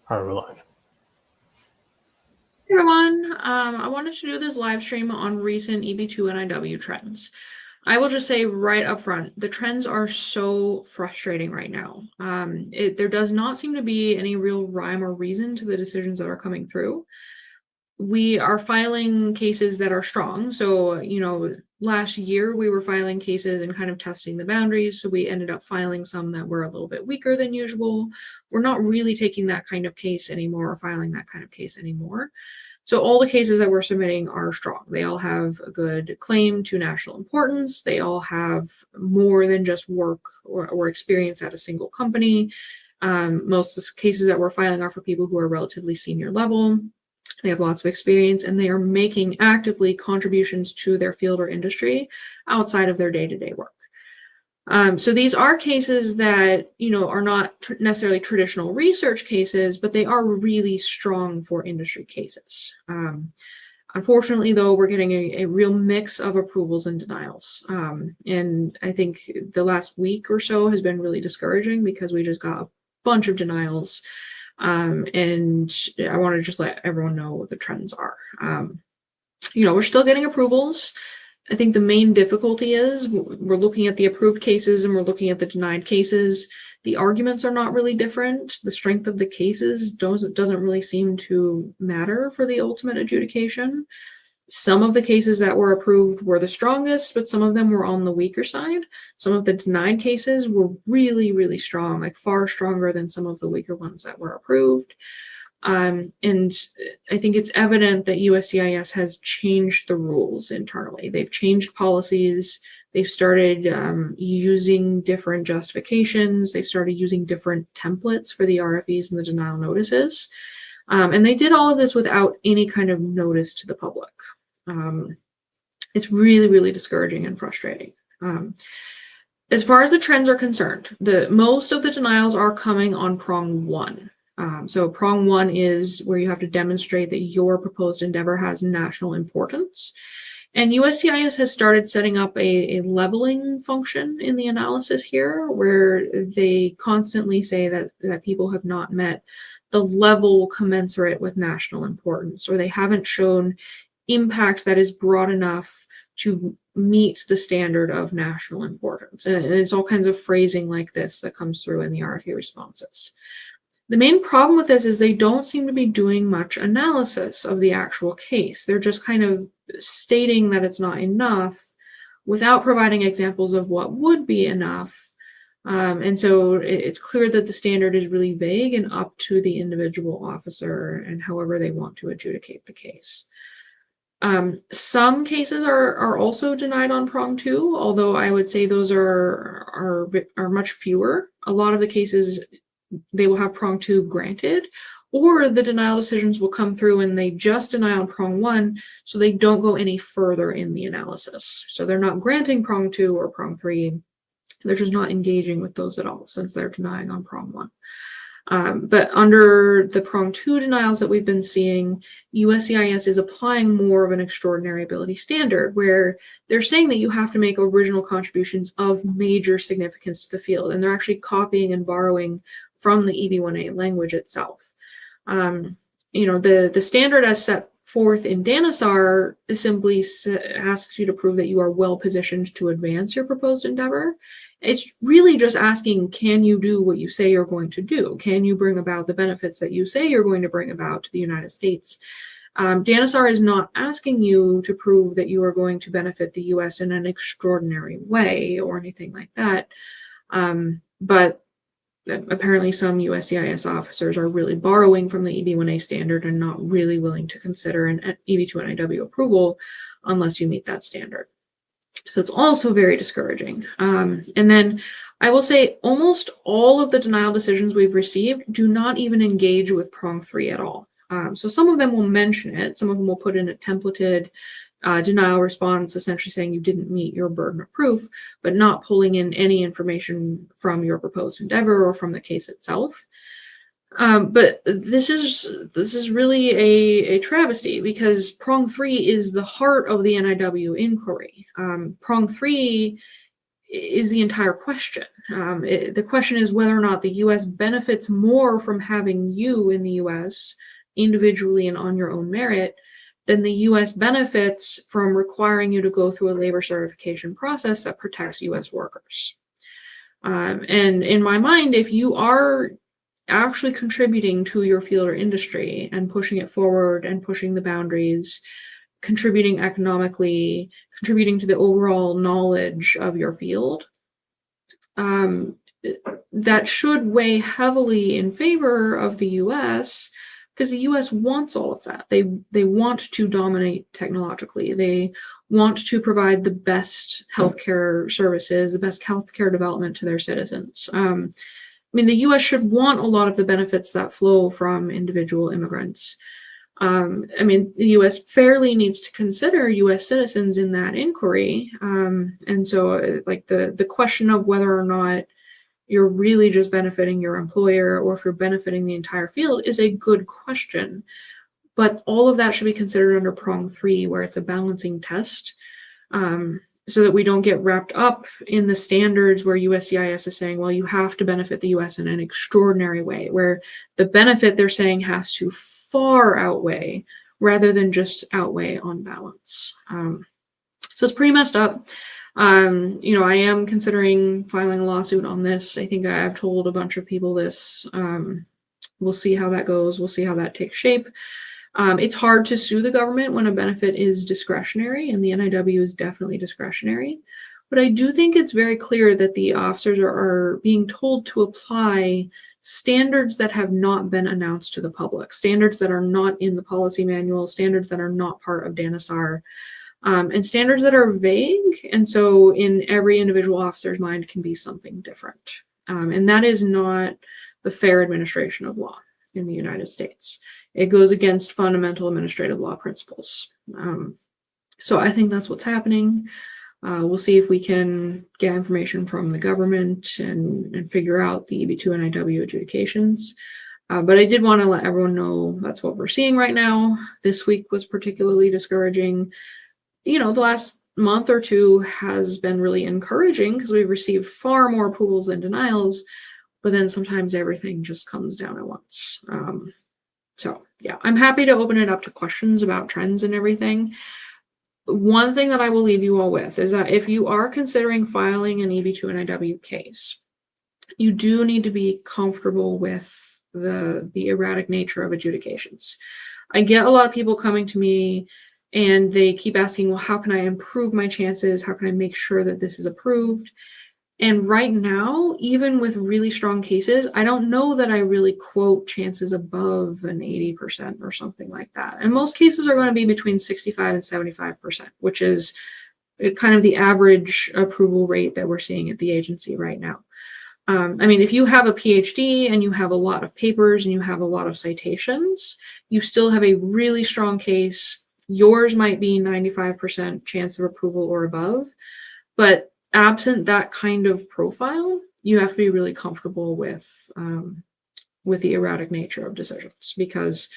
All right, we're live. Hey everyone, I wanted to do this live stream on recent EB2 NIW trends. I will just say right up front, the trends are so frustrating right now. There does not seem to be any real rhyme or reason to the decisions that are coming through. We are filing cases that are strong. So, last year we were filing cases and kind of testing the boundaries. So we ended up filing some that were a little bit weaker than usual. We're not really taking that kind of case anymore or filing that kind of case anymore. So all the cases that we're submitting are strong. They all have a good claim to national importance. They all have more than just work or experience at a single company. Most of the cases that we're filing are for people who are relatively senior level. They have lots of experience and they are making actively contributions to their field or industry outside of their day-to-day work. So these are cases that, are not necessarily traditional research cases, but they are really strong for industry cases. Unfortunately, though, we're getting a real mix of approvals and denials. And I think the last week or so has been really discouraging because we just got a bunch of denials. And I want to just let everyone know what the trends are. We're still getting approvals. I think the main difficulty is we're looking at the approved cases and we're looking at the denied cases. The arguments are not really different. The strength of the cases doesn't really seem to matter for the ultimate adjudication. Some of the cases that were approved were the strongest, but some of them were on the weaker side. Some of the denied cases were really, really strong, like far stronger than some of the weaker ones that were approved. And I think it's evident that USCIS has changed the rules internally. They've changed policies. They've started using different justifications. They've started using different templates for the RFEs and the denial notices. And they did all of this without any kind of notice to the public. It's really, really discouraging and frustrating. As far as the trends are concerned, most of the denials are coming on prong one. So prong one is where you have to demonstrate that your proposed endeavor has national importance. And USCIS has started setting up a leveling function in the analysis here, where they constantly say that people have not met the level commensurate with national importance, or they haven't shown impact that is broad enough to meet the standard of national importance. And it's all kinds of phrasing like this that comes through in the RFE responses. The main problem with this is they don't seem to be doing much analysis of the actual case. They're just kind of stating that it's not enough without providing examples of what would be enough. And so it's clear that the standard is really vague and up to the individual officer and however they want to adjudicate the case. Some cases are also denied on prong two, although I would say those are much fewer. A lot of the cases, they will have prong two granted, or the denial decisions will come through and they just deny on prong one, so they don't go any further in the analysis. So they're not granting prong two or prong three. They're just not engaging with those at all since they're denying on prong one. But under the prong two denials that we've been seeing, USCIS is applying more of an extraordinary ability standard where they're saying that you have to make original contributions of major significance to the field, and they're actually copying and borrowing from the EB1A language itself. The standard as set forth in DANISAR simply asks you to prove that you are well positioned to advance your proposed endeavor. It's really just asking, can you do what you say you're going to do? Can you bring about the benefits that you say you're going to bring about to the United States? DANISAR is not asking you to prove that you are going to benefit the US in an extraordinary way or anything like that. But apparently some USCIS officers are really borrowing from the EB1A standard and not really willing to consider an EB2 NIW approval unless you meet that standard. So it's also very discouraging. And then I will say almost all of the denial decisions we've received do not even engage with prong three at all. So some of them will mention it. Some of them will put in a templated denial response, essentially saying you didn't meet your burden of proof, but not pulling in any information from your proposed endeavor or from the case itself. But this is really a travesty because prong three is the heart of the NIW inquiry. Prong three is the entire question. The question is whether or not the US benefits more from having you in the US individually and on your own merit than the US benefits from requiring you to go through a labor certification process that protects US workers. And in my mind, if you are actually contributing to your field or industry and pushing it forward and pushing the boundaries, contributing economically, contributing to the overall knowledge of your field, that should weigh heavily in favor of the US, because the US wants all of that. They want to dominate technologically. They want to provide the best healthcare services, the best healthcare development to their citizens. I mean, the US should want a lot of the benefits that flow from individual immigrants. I mean, the US fairly needs to consider US citizens in that inquiry. And so like the question of whether or not you're really just benefiting your employer or if you're benefiting the entire field is a good question. But all of that should be considered under prong 3, where it's a balancing test, so that we don't get wrapped up in the standards where USCIS is saying, well, you have to benefit the US in an extraordinary way, where the benefit they're saying has to far outweigh rather than just outweigh on balance. So it's pretty messed up. You know, I am considering filing a lawsuit on this. I think I've told a bunch of people this. We'll see how that goes. We'll see how that takes shape. It's hard to sue the government when a benefit is discretionary, and the NIW is definitely discretionary. But I do think it's very clear that the officers are being told to apply standards that have not been announced to the public, standards that are not in the policy manual, standards that are not part of DANASAR, and standards that are vague. And so in every individual officer's mind can be something different. And that is not the fair administration of law in the United States. It goes against fundamental administrative law principles. So I think that's what's happening. We'll see if we can get information from the government and figure out the EB-2 NIW adjudications. But I did want to let everyone know that's what we're seeing right now. This week was particularly discouraging. You know, the last month or two has been really encouraging because we've received far more approvals than denials, but then sometimes everything just comes down at once. So yeah, I'm happy to open it up to questions about trends and everything. One thing that I will leave you all with is that if you are considering filing an EB2 NIW case, you do need to be comfortable with the erratic nature of adjudications. I get a lot of people coming to me and they keep asking, well, how can I improve my chances? How can I make sure that this is approved? And right now, even with really strong cases, I don't know that I really quote chances above an 80% or something like that. And most cases are going to be between 65 and 75%, which is kind of the average approval rate that we're seeing at the agency right now. I mean, if you have a PhD and you have a lot of papers and you have a lot of citations, you still have a really strong case. Yours might be 95% chance of approval or above, but absent that kind of profile, you have to be really comfortable with the erratic nature of decisions, because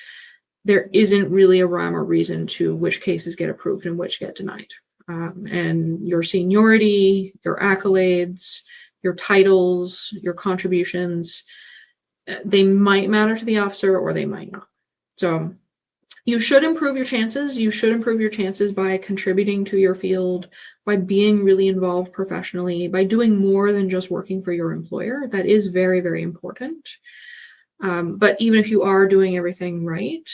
there isn't really a rhyme or reason to which cases get approved and which get denied. And your seniority, your accolades, your titles, your contributions, they might matter to the officer or they might not. So you should improve your chances. You should improve your chances by contributing to your field, by being really involved professionally, by doing more than just working for your employer. That is very, very important. But even if you are doing everything right,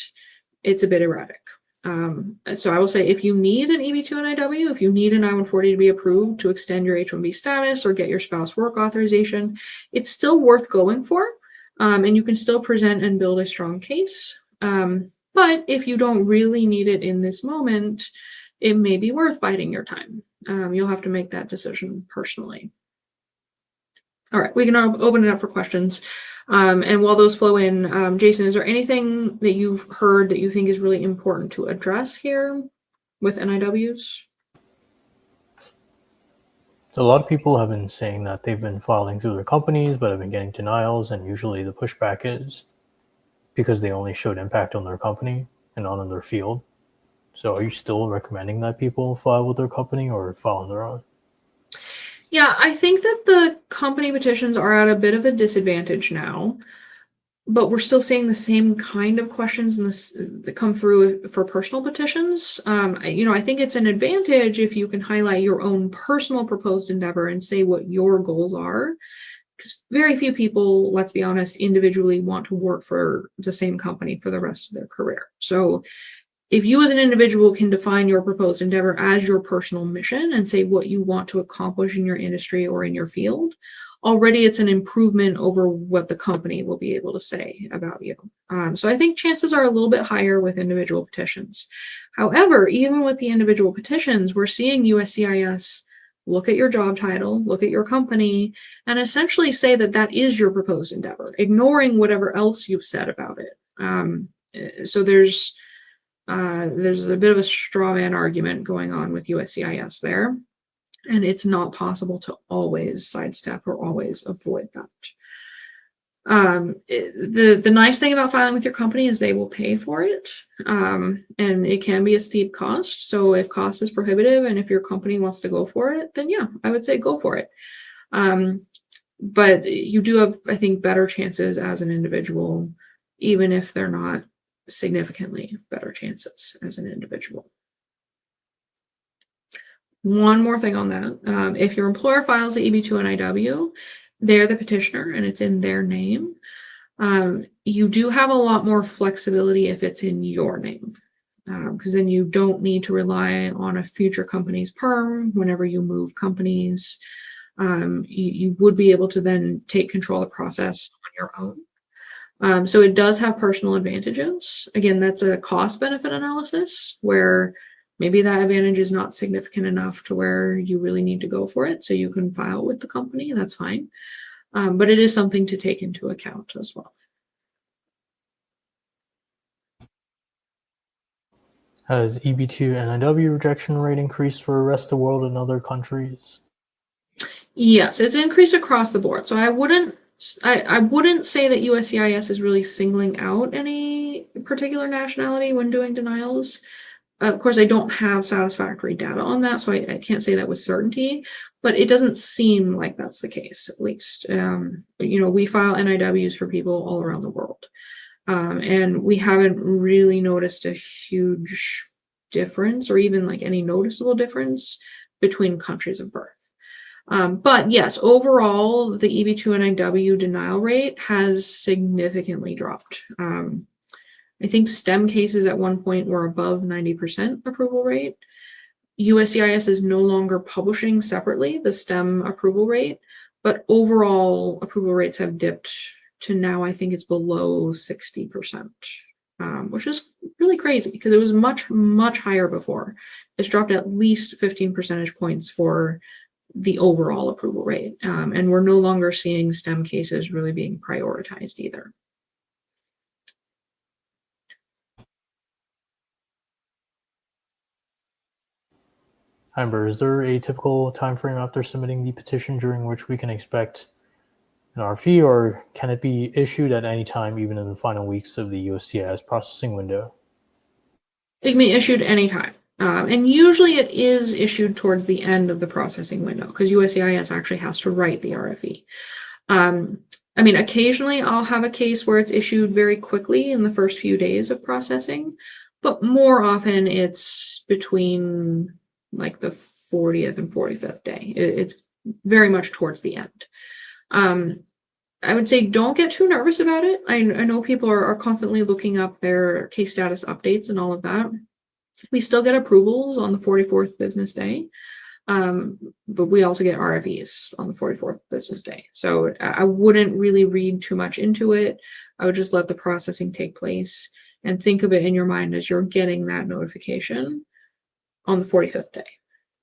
it's a bit erratic. So I will say, if you need an EB2 NIW, if you need an I-140 to be approved to extend your H-1B status or get your spouse work authorization, it's still worth going for. And you can still present and build a strong case. But if you don't really need it in this moment, it may be worth biding your time. You'll have to make that decision personally. All right, we can open it up for questions. And while those flow in, Jason, is there anything that you've heard that you think is really important to address here with NIWs? A lot of people have been saying that they've been filing through their companies, but have been getting denials, and usually the pushback is because they only showed impact on their company and not on their field. So are you still recommending that people file with their company or file on their own? Yeah, I think that the company petitions are at a bit of a disadvantage now, but we're still seeing the same kind of questions in this that come through for personal petitions. I think it's an advantage if you can highlight your own personal proposed endeavor and say what your goals are. Because very few people, let's be honest, individually want to work for the same company for the rest of their career. So if you as an individual can define your proposed endeavor as your personal mission and say what you want to accomplish in your industry or in your field, already it's an improvement over what the company will be able to say about you. So I think chances are a little bit higher with individual petitions. However, even with the individual petitions, we're seeing USCIS look at your job title, look at your company, and essentially say that that is your proposed endeavor, ignoring whatever else you've said about it. So there's a bit of a straw man argument going on with USCIS there, and it's not possible to always sidestep or always avoid that. The nice thing about filing with your company is they will pay for it, and it can be a steep cost. So if cost is prohibitive and if your company wants to go for it, then yeah, I would say go for it. But you do have, I think, better chances as an individual, even if they're not significantly better chances as an individual. One more thing on that. If your employer files the EB2 NIW, they're the petitioner and it's in their name. You do have a lot more flexibility if it's in your name, because then you don't need to rely on a future company's perm whenever you move companies. You would be able to then take control of the process on your own. So it does have personal advantages. Again, that's a cost benefit analysis where maybe that advantage is not significant enough to where you really need to go for it. So you can file with the company, that's fine. But it is something to take into account as well. Has EB2 NIW rejection rate increased for the rest of the world and other countries? Yes, it's increased across the board. So I wouldn't say that USCIS is really singling out any particular nationality when doing denials. Of course, I don't have satisfactory data on that, so I can't say that with certainty, but it doesn't seem like that's the case, at least. We file NIWs for people all around the world, and we haven't really noticed a huge difference or even like any noticeable difference between countries of birth. But yes, overall, the EB2 NIW denial rate has significantly dropped. I think STEM cases at one point were above 90% approval rate. USCIS is no longer publishing separately the STEM approval rate, but overall approval rates have dipped to now I think it's below 60%, which is really crazy because it was much, much higher before. It's dropped at least 15 percentage points for the overall approval rate, and we're no longer seeing STEM cases really being prioritized either. Amber, is there a typical time frame after submitting the petition during which we can expect an RFE, or can it be issued at any time, even in the final weeks of the USCIS processing window? It can be issued anytime. And usually it is issued towards the end of the processing window because USCIS actually has to write the RFE. Occasionally I'll have a case where it's issued very quickly in the first few days of processing, but more often it's between like the 40th and 45th day. It's very much towards the end. I would say don't get too nervous about it. I know people are constantly looking up their case status updates and all of that. We still get approvals on the 44th business day, but we also get RFEs on the 44th business day. So I wouldn't really read too much into it. I would just let the processing take place and think of it in your mind as you're getting that notification on the 45th day.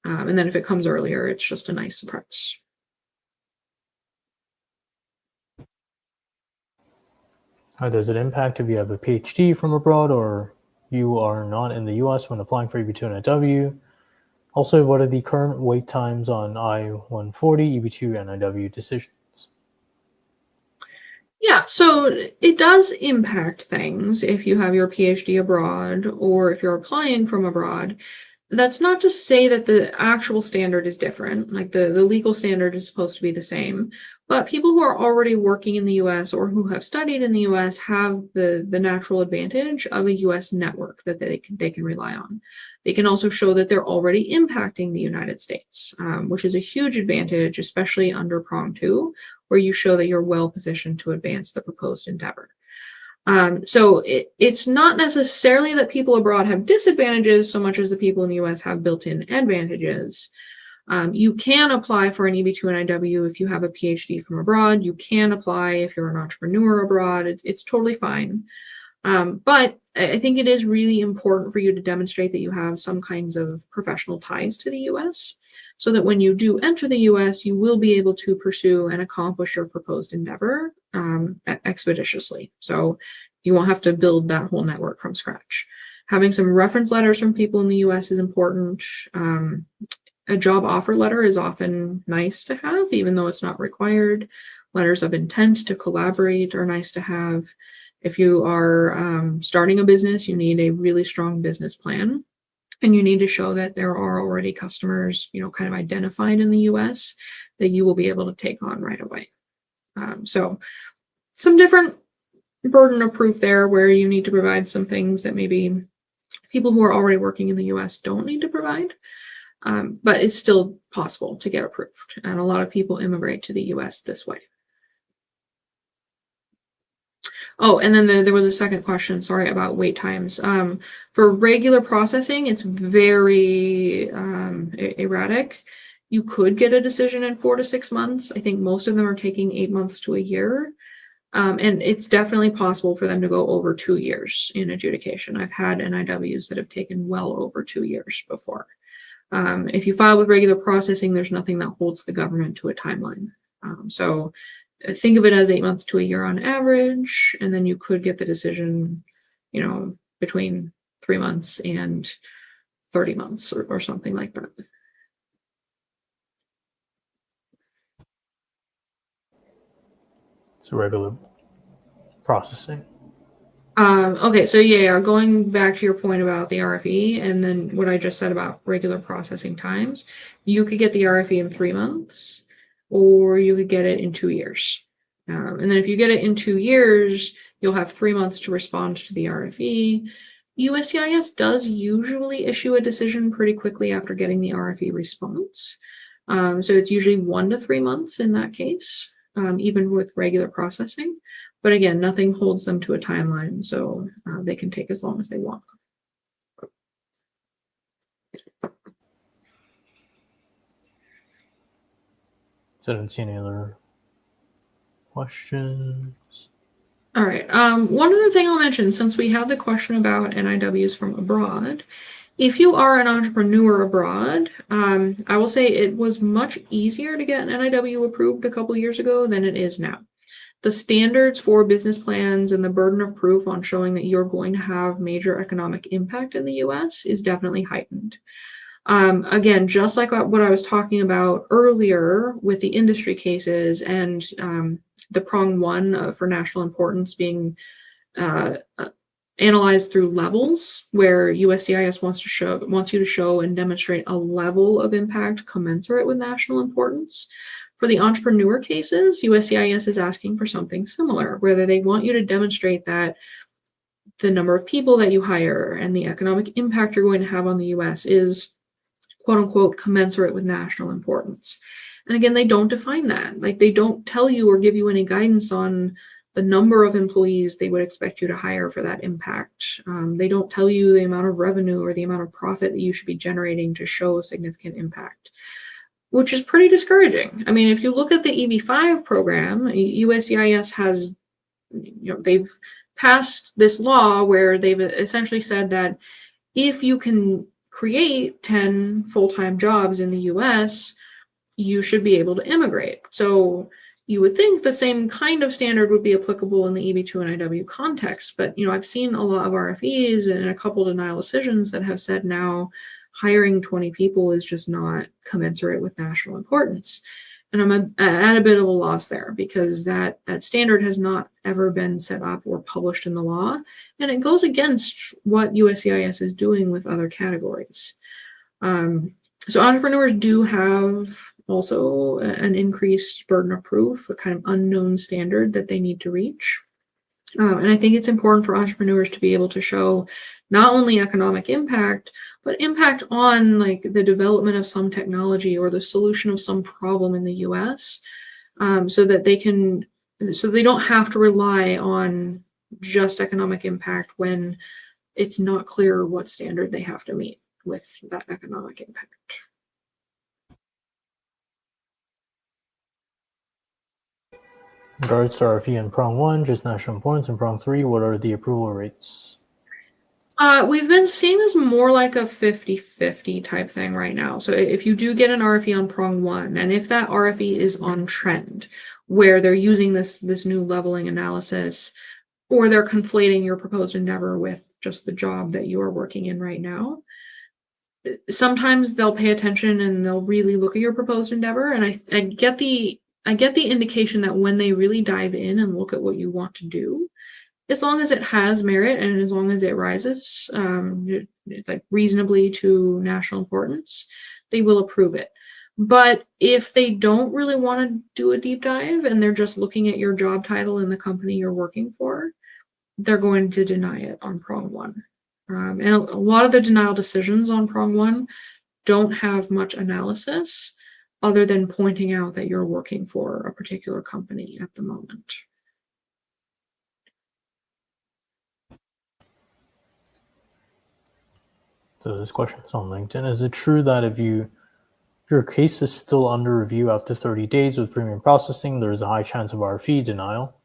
And then if it comes earlier, it's just a nice surprise. How does it impact if you have a PhD from abroad or you are not in the US when applying for EB2 NIW? Also, what are the current wait times on I-140 EB2 NIW decisions? Yeah, so it does impact things if you have your PhD abroad or if you're applying from abroad. That's not to say that the actual standard is different, like the legal standard is supposed to be the same, but people who are already working in the US or who have studied in the US have the natural advantage of a US network that they can rely on. They can also show that they're already impacting the United States, which is a huge advantage, especially under prong 2, where you show that you're well positioned to advance the proposed endeavor. So it's not necessarily that people abroad have disadvantages so much as the people in the US have built-in advantages. You can apply for an EB2 NIW if you have a PhD from abroad. You can apply if you're an entrepreneur abroad. It's totally fine. But I think it is really important for you to demonstrate that you have some kinds of professional ties to the US, so that when you do enter the US, you will be able to pursue and accomplish your proposed endeavor expeditiously. So you won't have to build that whole network from scratch. Having some reference letters from people in the US is important. A job offer letter is often nice to have, even though it's not required. Letters of intent to collaborate are nice to have. If you are starting a business, you need a really strong business plan, and you need to show that there are already customers, kind of identified in the US that you will be able to take on right away. So some different burden of proof there, where you need to provide some things that maybe people who are already working in the US don't need to provide. But it's still possible to get approved, and a lot of people immigrate to the US this way. Oh, and then there was a second question, sorry, about wait times. For regular processing, it's very erratic. You could get a decision in 4 to 6 months. I think most of them are taking 8 months to a year. And it's definitely possible for them to go over 2 years in adjudication. I've had NIWs that have taken well over 2 years before. If you file with regular processing, there's nothing that holds the government to a timeline. So think of it as 8 months to a year on average, and then you could get the decision, between 3 months and 30 months or something like that. So regular processing. Okay, so yeah, going back to your point about the RFE and then what I just said about regular processing times, you could get the RFE in 3 months, or you could get it in 2 years. And then if you get it in 2 years, you'll have 3 months to respond to the RFE. USCIS does usually issue a decision pretty quickly after getting the RFE response. So it's usually 1 to 3 months in that case, even with regular processing. But again, nothing holds them to a timeline, so they can take as long as they want. So I didn't see any other questions. All right. One other thing I'll mention, since we had the question about NIWs from abroad, if you are an entrepreneur abroad, I will say it was much easier to get an NIW approved a couple years ago than it is now. The standards for business plans and the burden of proof on showing that you're going to have major economic impact in the US is definitely heightened. Again, just like what I was talking about earlier with the industry cases and the prong 1 for national importance being analyzed through levels, where USCIS wants you to show and demonstrate a level of impact commensurate with national importance. For the entrepreneur cases, USCIS is asking for something similar, where they want you to demonstrate that the number of people that you hire and the economic impact you're going to have on the US is, quote unquote, commensurate with national importance. And again, they don't define that. Like, they don't tell you or give you any guidance on the number of employees they would expect you to hire for that impact. They don't tell you the amount of revenue or the amount of profit that you should be generating to show a significant impact, which is pretty discouraging. I mean, if you look at the EB-5 program, USCIS has, they've passed this law where they've essentially said that if you can create 10 full-time jobs in the US, you should be able to immigrate. So you would think the same kind of standard would be applicable in the EB2 NIW context, but I've seen a lot of RFEs and a couple denial decisions that have said now hiring 20 people is just not commensurate with national importance. And I'm at a bit of a loss there, because that standard has not ever been set up or published in the law, and it goes against what USCIS is doing with other categories. So entrepreneurs do have also an increased burden of proof, a kind of unknown standard that they need to reach. And I think it's important for entrepreneurs to be able to show not only economic impact, but impact on like the development of some technology or the solution of some problem in the US, so that they don't have to rely on just economic impact when it's not clear what standard they have to meet with that economic impact. In regards to RFE and prong 1, just national importance, and prong 3, what are the approval rates? We've been seeing this more like a 50-50 type thing right now. So if you do get an RFE on prong 1, and if that RFE is on trend, where they're using this new leveling analysis, or they're conflating your proposed endeavor with just the job that you are working in right now, sometimes they'll pay attention and they'll really look at your proposed endeavor. And I get the indication that when they really dive in and look at what you want to do, as long as it has merit and as long as it rises like reasonably to national importance, they will approve it. But if they don't really want to do a deep dive and they're just looking at your job title in the company you're working for, they're going to deny it on prong 1. And a lot of the denial decisions on prong 1 don't have much analysis other than pointing out that you're working for a particular company at the moment. So this question is on LinkedIn. Is it true that if your case is still under review after 30 days with premium processing, there's a high chance of RFE denial?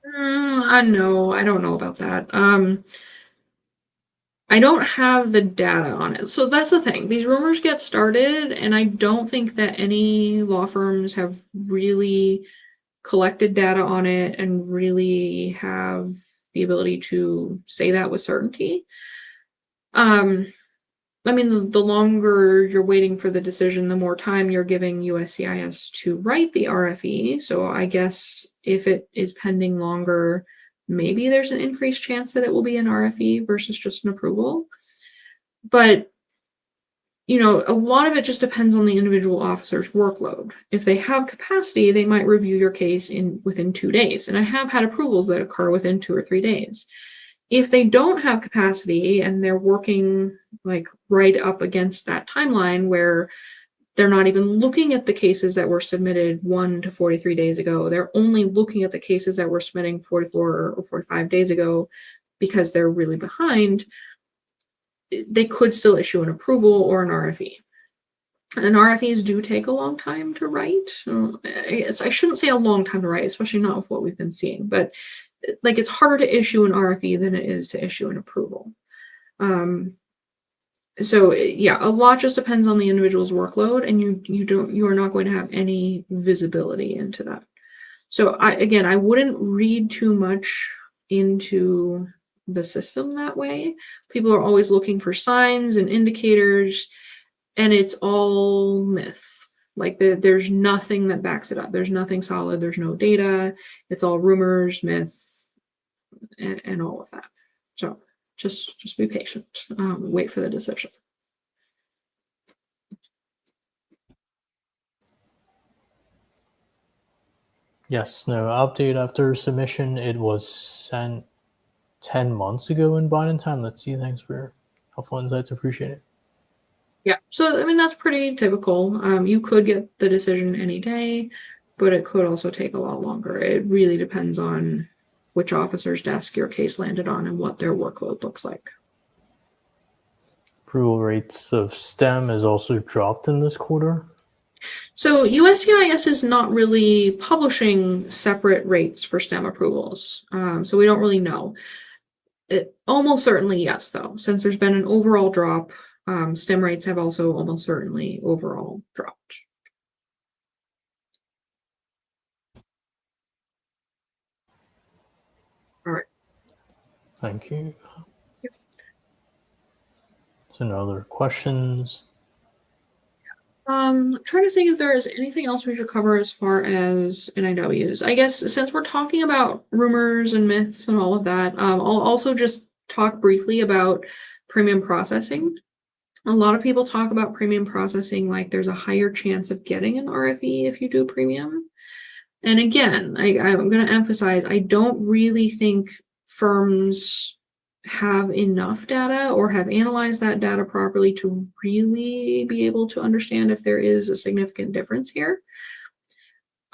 I don't know about that. I don't have the data on it. So that's the thing. These rumors get started, and I don't think that any law firms have really collected data on it and really have the ability to say that with certainty. I mean, the longer you're waiting for the decision, the more time you're giving USCIS to write the RFE. So I guess if it is pending longer, maybe there's an increased chance that it will be an RFE versus just an approval. But, a lot of it just depends on the individual officer's workload. If they have capacity, they might review your case within 2 days. And I have had approvals that occur within 2 or 3 days. If they don't have capacity and they're working like right up against that timeline where they're not even looking at the cases that were submitted 1 to 43 days ago, they're only looking at the cases that were submitting 44 or 45 days ago because they're really behind, they could still issue an approval or an RFE. And RFEs do take a long time to write. I shouldn't say a long time to write, especially not with what we've been seeing, but like it's harder to issue an RFE than it is to issue an approval. So yeah, a lot just depends on the individual's workload, and you are not going to have any visibility into that. So I wouldn't read too much into the system that way. People are always looking for signs and indicators, and it's all myth. Like there's nothing that backs it up. There's nothing solid. There's no data. It's all rumors, myths, and all of that. So just be patient. Wait for the decision. Yes, no update after submission. It was sent 10 months ago in Biden time. Let's see. Thanks for helpful insights. Appreciate it. Yeah, so I mean that's pretty typical. You could get the decision any day, but it could also take a lot longer. It really depends on which officer's desk your case landed on and what their workload looks like. Approval rates of STEM is also dropped in this quarter. So USCIS is not really publishing separate rates for STEM approvals, so we don't really know. It almost certainly yes, though, since there's been an overall drop. STEM rates have also almost certainly overall dropped. All right. Thank you. Yep. So no other questions. I'm trying to think if there is anything else we should cover as far as NIWs. I guess since we're talking about rumors and myths and all of that, I'll also just talk briefly about premium processing. A lot of people talk about premium processing like there's a higher chance of getting an RFE if you do premium. And again, I'm going to emphasize, I don't really think firms have enough data or have analyzed that data properly to really be able to understand if there is a significant difference here.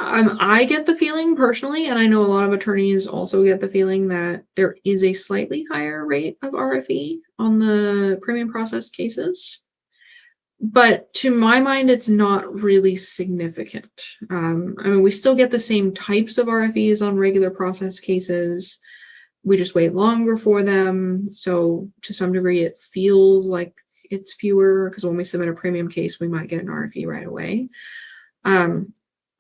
I get the feeling personally, and I know a lot of attorneys also get the feeling that there is a slightly higher rate of RFE on the premium process cases. But to my mind, it's not really significant. I mean, we still get the same types of RFEs on regular process cases. We just wait longer for them. So to some degree, it feels like it's fewer because when we submit a premium case, we might get an RFE right away.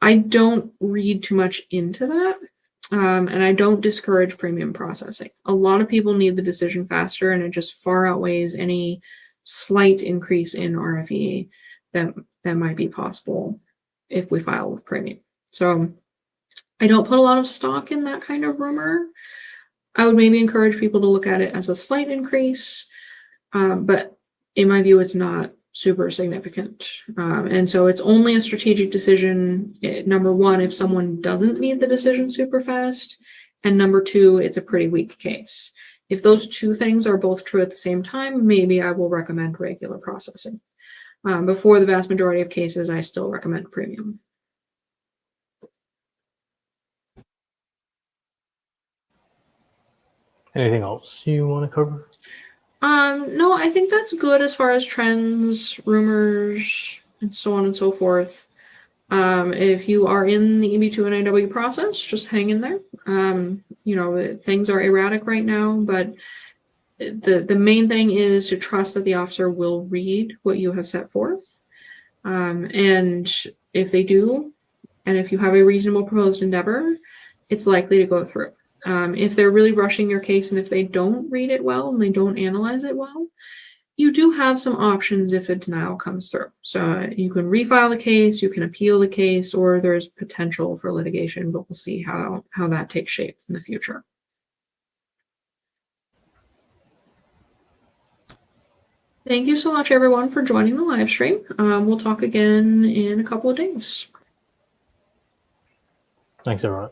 I don't read too much into that. And I don't discourage premium processing. A lot of people need the decision faster, and it just far outweighs any slight increase in RFE that might be possible if we file with premium. So I don't put a lot of stock in that kind of rumor. I would maybe encourage people to look at it as a slight increase, but in my view, it's not super significant. And so it's only a strategic decision, number one, if someone doesn't need the decision super fast, and number two, it's a pretty weak case. If those two things are both true at the same time, maybe I will recommend regular processing. But for the vast majority of cases, I still recommend premium. Anything else you want to cover? No, I think that's good as far as trends, rumors, and so on and so forth. If you are in the EB2 NIW process, just hang in there. You know, things are erratic right now, but the main thing is to trust that the officer will read what you have set forth. And if they do, and if you have a reasonable proposed endeavor, it's likely to go through. If they're really rushing your case and if they don't read it well and they don't analyze it well, you do have some options if a denial comes through. So you can refile the case, you can appeal the case, or there's potential for litigation, but we'll see how that takes shape in the future. Thank you so much, everyone, for joining the live stream. We'll talk again in a couple of days. Thanks, everyone.